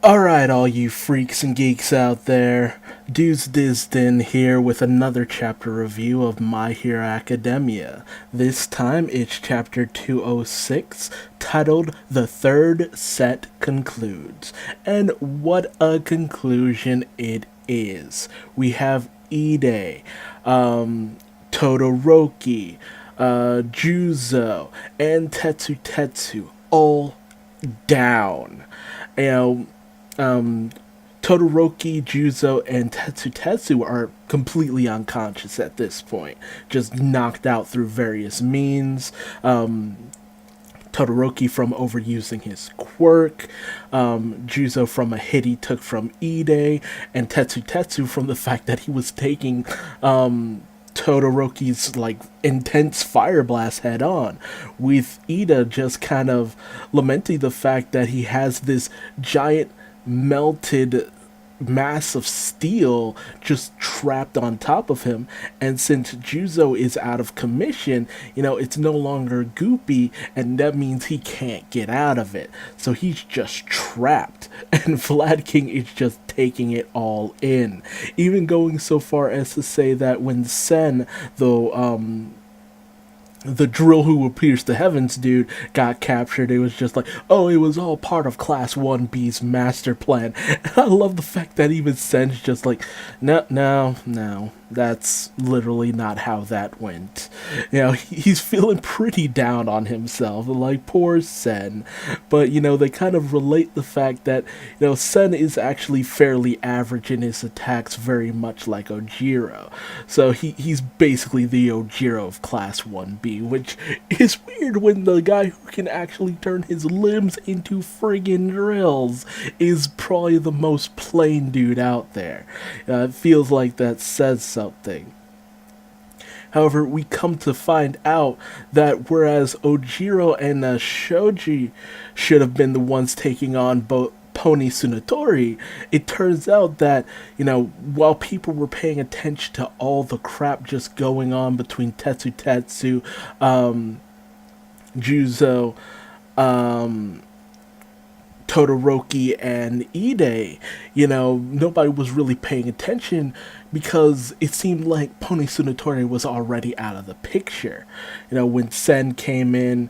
Alright, all you freaks and geeks out there, Duuz-Diz-Din here with another chapter review of My Hero Academia. This time it's chapter 206, titled The Third Set Concludes. And what a conclusion it is. We have Ide, Todoroki, Juzo, and Tetsu all down. You know, um, Todoroki, Juzo, and Tetsu are completely unconscious at this point, just knocked out through various means. Todoroki from overusing his quirk, Juzo from a hit he took from Ide, and Tetsu from the fact that he was taking Todoroki's like intense fire blast head on, with Ida just kind of lamenting the fact that he has this giant melted mass of steel just trapped on top of him. And since Juzo is out of commission, it's no longer goopy, and that means he can't get out of it. So he's just trapped. And Vlad King is just taking it all in. Even going so far as to say that when Sen, the drill who will pierce the heavens dude got captured, it was just like, oh, it was all part of Class 1B's master plan. And I love the fact that even Sen's just like, no, that's literally not how that went. He's feeling pretty down on himself, like poor Sen. But, they kind of relate the fact that, Sen is actually fairly average in his attacks, very much like Ojiro. So he's basically the Ojiro of Class 1B, which is weird when the guy who can actually turn his limbs into friggin' drills is probably the most plain dude out there. It feels like that says something. However, we come to find out that whereas Ojiro and Shoji should have been the ones taking on both Pony Tsunatori, it turns out that, while people were paying attention to all the crap just going on between Tetsu, Juzo, Todoroki, and Ide, nobody was really paying attention because it seemed like Pony Tsunatori was already out of the picture. When Sen came in,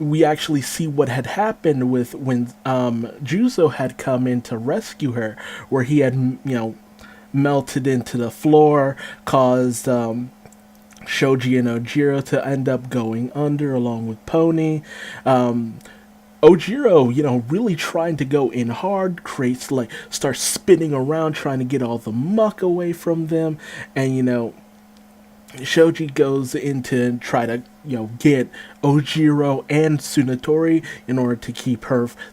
we actually see what had happened with when Juzo had come in to rescue her, where he had, melted into the floor, caused Shoji and Ojiro to end up going under along with Pony. Ojiro, really trying to go in hard, starts spinning around trying to get all the muck away from them, and Shoji goes in to try to, get Ojiro and Tsunatori in order to keep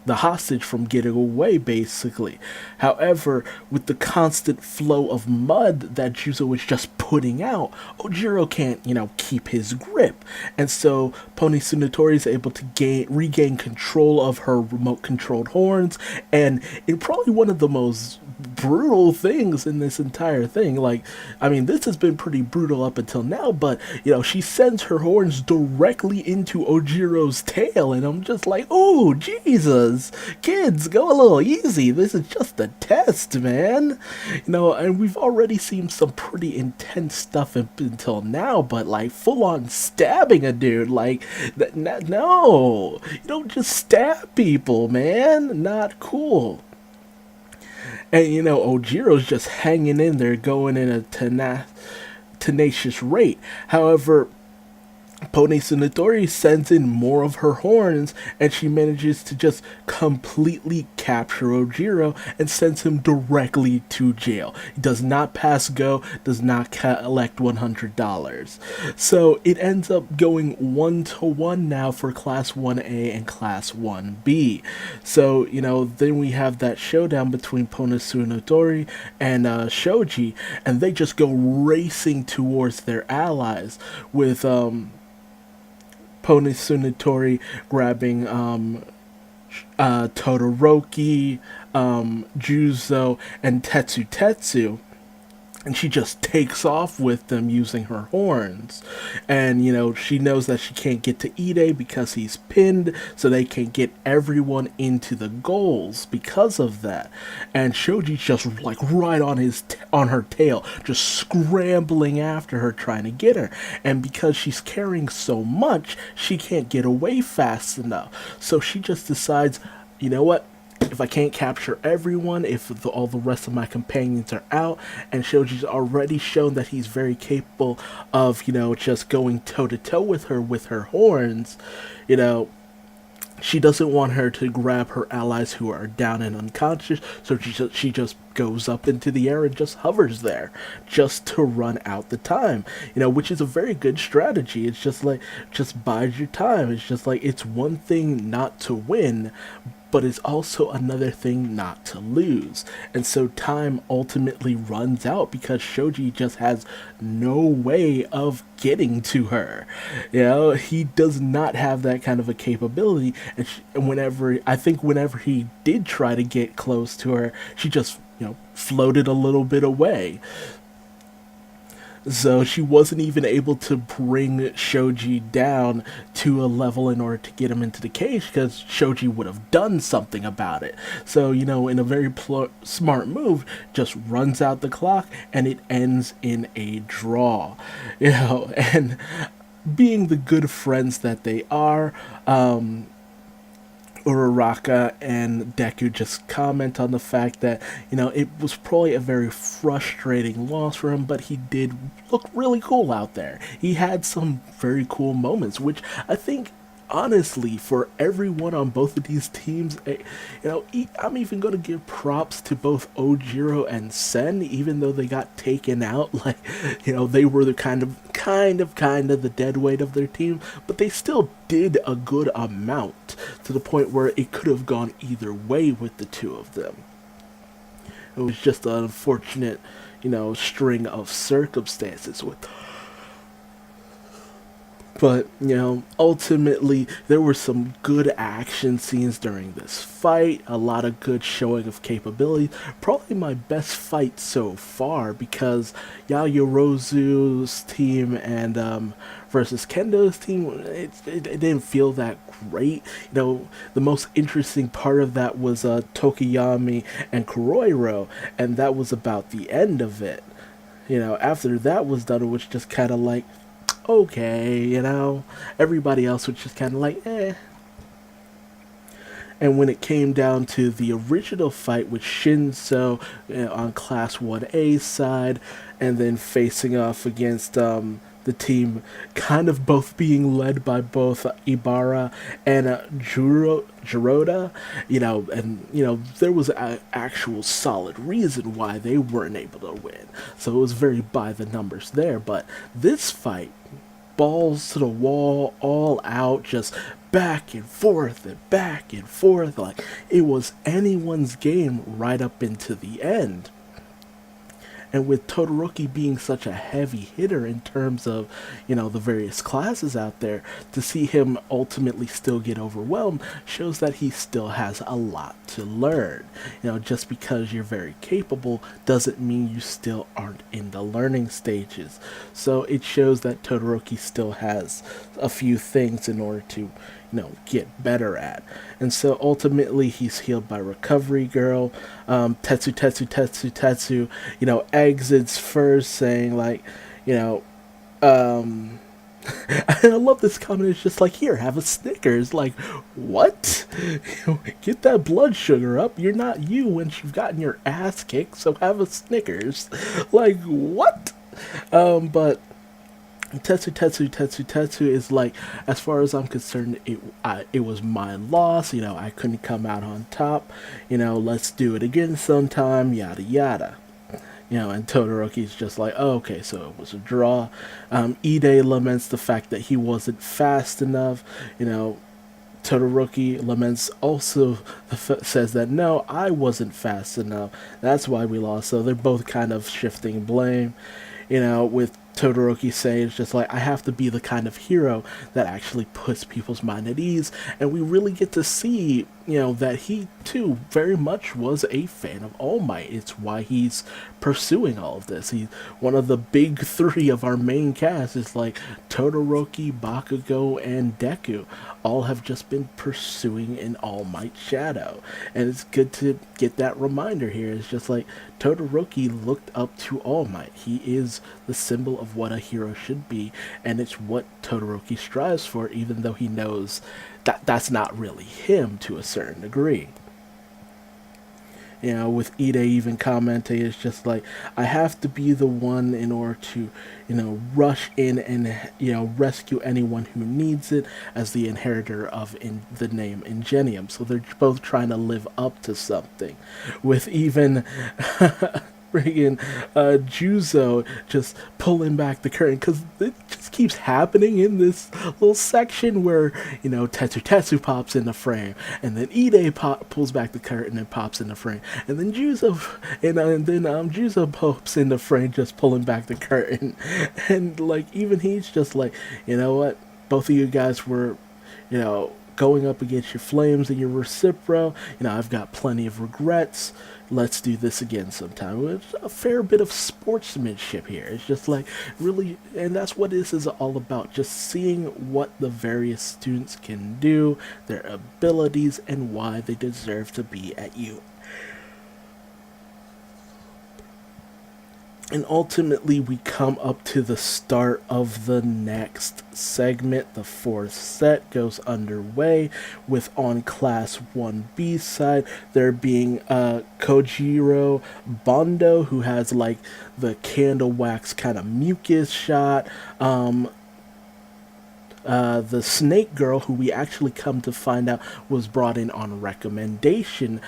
the hostage from getting away, basically. However, with the constant flow of mud that Juzo is just putting out, Ojiro can't, keep his grip. And so Pony Tsunatori is able to regain control of her remote-controlled horns, and in probably one of the most brutal things in this entire thing. This has been pretty brutal up until now, but, she sends her horns directly into Ojiro's tail, and I'm just like, oh, Jesus, kids, go a little easy. This is just a test, man. And we've already seen some pretty intense stuff up until now, but, full-on stabbing a dude, no, you don't just stab people, man. Not cool. And, Ojiro's just hanging in there, going in a tenacious rate. However, Pony Tsunatori sends in more of her horns, and she manages to just completely capture Ojiro and sends him directly to jail. He does not pass go, does not collect $100. So it ends up going 1-to-1 now for Class 1A and Class 1B. So, then we have that showdown between Pony Tsunatori and Shoji, and they just go racing towards their allies with, Pony Tsunatori grabbing Todoroki, Juzo, and Tetsu. and she just takes off with them using her horns. And she knows that she can't get to Ide because he's pinned, so they can get everyone into the goals because of that. And Shoji's just like right on on her tail, just scrambling after her, trying to get her. And because she's carrying so much, she can't get away fast enough, so she just decides, you know what, if I can't capture everyone, if all the rest of my companions are out, and Shoji's already shown that he's very capable of, just going toe to toe with her horns, you know, she doesn't want her to grab her allies who are down and unconscious, so she just goes up into the air and just hovers there, just to run out the time, which is a very good strategy. It's just like, just buys your time. It's just like, it's one thing not to win, but it's also another thing not to lose. And so time ultimately runs out because Shoji just has no way of getting to her. He does not have that kind of a capability. And whenever he did try to get close to her, she just, floated a little bit away. So she wasn't even able to bring Shoji down to a level in order to get him into the cage, because Shoji would have done something about it. So, in a very smart move, just runs out the clock and it ends in a draw. And being the good friends that they are, Uraraka and Deku just comment on the fact that, it was probably a very frustrating loss for him, but he did look really cool out there. He had some very cool moments, which I think, honestly, for everyone on both of these teams, I'm even going to give props to both Ojiro and Sen, even though they got taken out. Like, they were the kind of the dead weight of their team, but they still did a good amount, to the point where it could have gone either way with the two of them. It was just an unfortunate, string of circumstances with. But, ultimately, there were some good action scenes during this fight, a lot of good showing of capability. Probably my best fight so far, because Yaoyorozu's team and versus Kendo's team, it didn't feel that great. The most interesting part of that was Tokiyami and Kuroiro, and that was about the end of it. After that was done, it was just kind of like, okay, everybody else was just kind of like, eh. And when it came down to the original fight with Shinso on Class 1A side, and then facing off against the team kind of both being led by both Ibara and Jiroda, there was an actual solid reason why they weren't able to win. So it was very by the numbers there. But this fight, balls to the wall, all out, just back and forth and back and forth, like it was anyone's game right up into the end. And with Todoroki being such a heavy hitter in terms of, the various classes out there, to see him ultimately still get overwhelmed shows that he still has a lot to learn. Just because you're very capable doesn't mean you still aren't in the learning stages. So it shows that Todoroki still has a few things in order to, get better at. And so ultimately he's healed by Recovery Girl. Tetsu exits first, saying like, and I love this comment. It's just like, here, have a Snickers. Like, what? Get that blood sugar up. You're not you when you've gotten your ass kicked, so have a Snickers. Like, what? But Tetsu is like, as far as I'm concerned, it was my loss. I couldn't come out on top. Let's do it again sometime. Yada yada. And Todoroki's just like, oh, okay, so it was a draw. Ide laments the fact that he wasn't fast enough. Todoroki laments also says that, no, I wasn't fast enough. That's why we lost. So they're both kind of shifting blame. With Todoroki saying, it's just like, I have to be the kind of hero that actually puts people's mind at ease. And we really get to see that he too very much was a fan of All Might. It's why he's pursuing all of this. He's one of the big three of our main cast. Is like Todoroki, Bakugo, and Deku. All have just been pursuing an All Might shadow, and it's good to get that reminder here. It's just like Todoroki looked up to All Might. He is the symbol of what a hero should be, and it's what Todoroki strives for, even though he knows that that's not really him to a certain degree. With Ide even commenting, it's just like, I have to be the one in order to, rush in and, rescue anyone who needs it as the inheritor of the name Ingenium. So they're both trying to live up to something. With even friggin' Juzo just pulling back the curtain, because it just keeps happening in this little section where, Tetsu Tetsu pops in the frame, and then Ide pulls back the curtain and pops in the frame, and then Juzo pops in the frame, just pulling back the curtain, and like even he's just like, you know what, both of you guys were, going up against your flames and your Recipro. I've got plenty of regrets. Let's do this again sometime. It's a fair bit of sportsmanship here. It's just like really, and that's what this is all about. Just seeing what the various students can do, their abilities, and why they deserve to be at U. And ultimately, we come up to the start of the next segment. The fourth set goes underway with on Class 1B side, there being Kojiro Bondo, who has like the candle wax kind of mucus shot. The snake girl, who we actually come to find out was brought in on recommendation,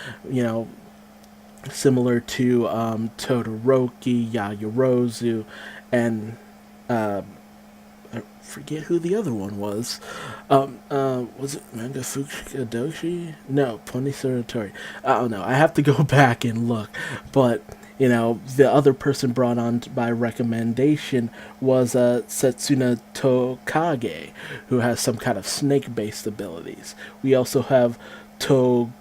similar to Todoroki, Yaoyorozu, and I forget who the other one was. Was it Manga Fukadoshi? No, Pony Suratori. I don't know. I have to go back and look. But, the other person brought on by recommendation was Setsuna Tokage, who has some kind of snake-based abilities. We also have Togeru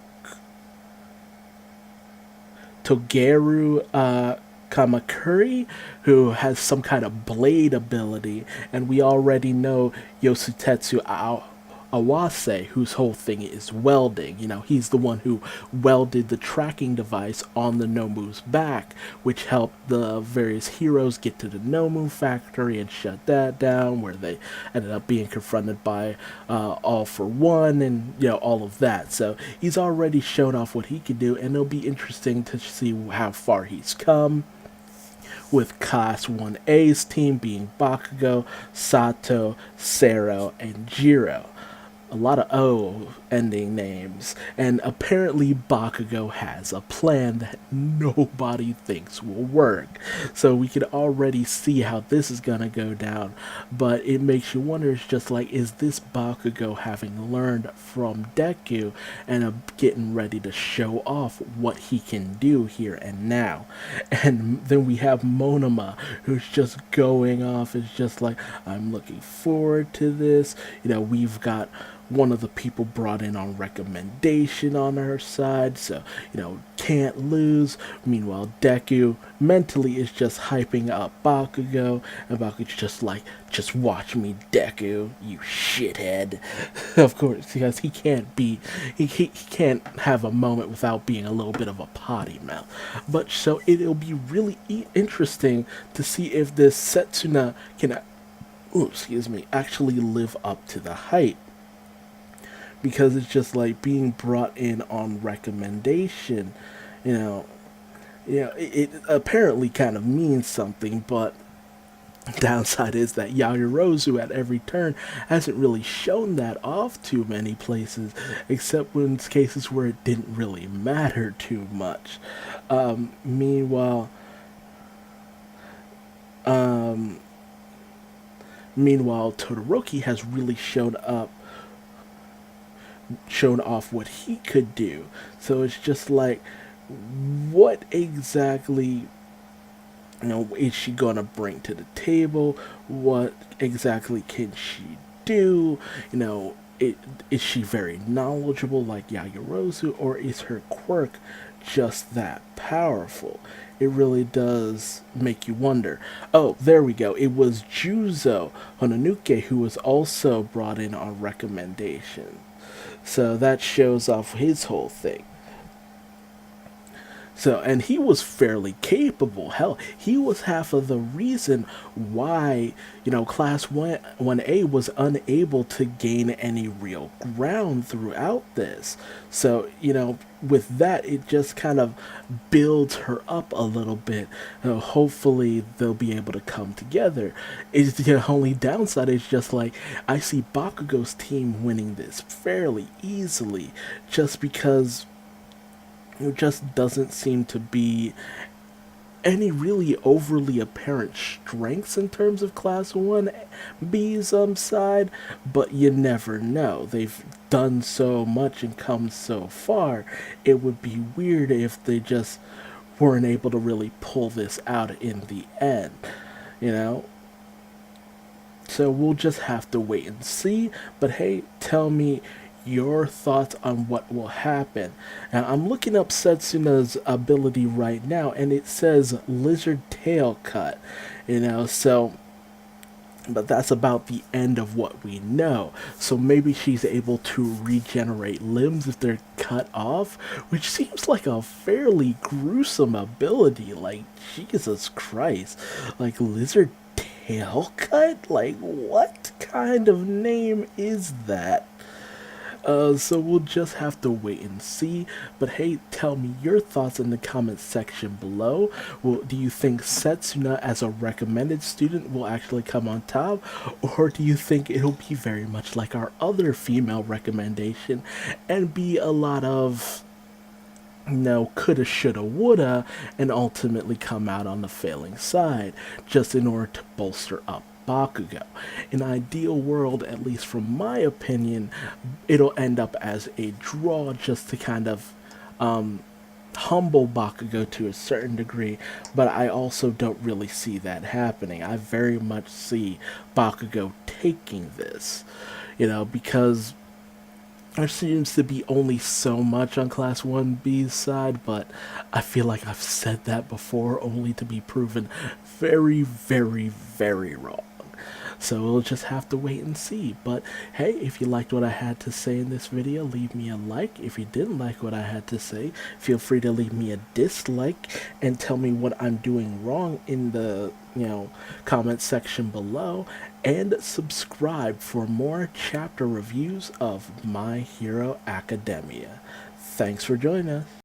Kamakuri, who has some kind of blade ability, and we already know Yosutetsu Awase, whose whole thing is welding. He's the one who welded the tracking device on the Nomu's back, which helped the various heroes get to the Nomu factory and shut that down, where they ended up being confronted by All for One and, all of that. So he's already shown off what he can do, and it'll be interesting to see how far he's come. With Class 1A's team being Bakugo, Sato, Sero, and Jiro. A lot of O ending names, and apparently Bakugo has a plan that nobody thinks will work. So we can already see how this is gonna go down, but it makes you wonder, it's just like, is this Bakugo having learned from Deku and getting ready to show off what he can do here and now? And then we have Monoma, who's just going off. It's just like, I'm looking forward to this. We've got one of the people brought in on recommendation on her side, so, can't lose. Meanwhile, Deku mentally is just hyping up Bakugo, and Bakugo's just like, just watch me, Deku, you shithead. Of course, because he can't have a moment without being a little bit of a potty mouth. But so it'll be really interesting to see if this Setsuna can, actually live up to the hype. Because it's just like being brought in on recommendation, it apparently kind of means something, but the downside is that Yaoyorozu at every turn hasn't really shown that off too many places, except in cases where it didn't really matter too much. Meanwhile, Todoroki has really shown off what he could do. So it's just like, what exactly is she gonna bring to the table? What exactly can she do? it, is she very knowledgeable like Yaoyorozu, or is her quirk just that powerful? It really does make you wonder. Oh, there we go. It was Juzo Hononuke who was also brought in on recommendation. So that shows off his whole thing. So, and he was fairly capable. Hell, he was half of the reason why, Class 1A was unable to gain any real ground throughout this. So, with that, it just kind of builds her up a little bit. Hopefully, they'll be able to come together. It's the only downside is just like, I see Bakugo's team winning this fairly easily just because there just doesn't seem to be any really overly apparent strengths in terms of Class 1B's side, but you never know. They've done so much and come so far. It would be weird if they just weren't able to really pull this out in the end, you know? So we'll just have to wait and see. But hey, tell me your thoughts on what will happen. Now, I'm looking up Setsuna's ability right now, and it says lizard tail cut, so. But that's about the end of what we know. So maybe she's able to regenerate limbs if they're cut off, which seems like a fairly gruesome ability. Like, Jesus Christ. Like, lizard tail cut? Like, what kind of name is that? So we'll just have to wait and see. But hey, tell me your thoughts in the comments section below. Well, do you think Setsuna as a recommended student will actually come on top? Or do you think it'll be very much like our other female recommendation and be a lot of coulda, shoulda, woulda, and ultimately come out on the failing side, just in order to bolster up Bakugo? In an ideal world, at least from my opinion, it'll end up as a draw just to kind of humble Bakugo to a certain degree, but I also don't really see that happening. I very much see Bakugo taking this, because there seems to be only so much on Class 1B's side, but I feel like I've said that before only to be proven very, very, very wrong. So we'll just have to wait and see. But hey, if you liked what I had to say in this video, leave me a like. If you didn't like what I had to say, feel free to leave me a dislike and tell me what I'm doing wrong in the comment section below, and subscribe for more chapter reviews of My Hero Academia. Thanks for joining us.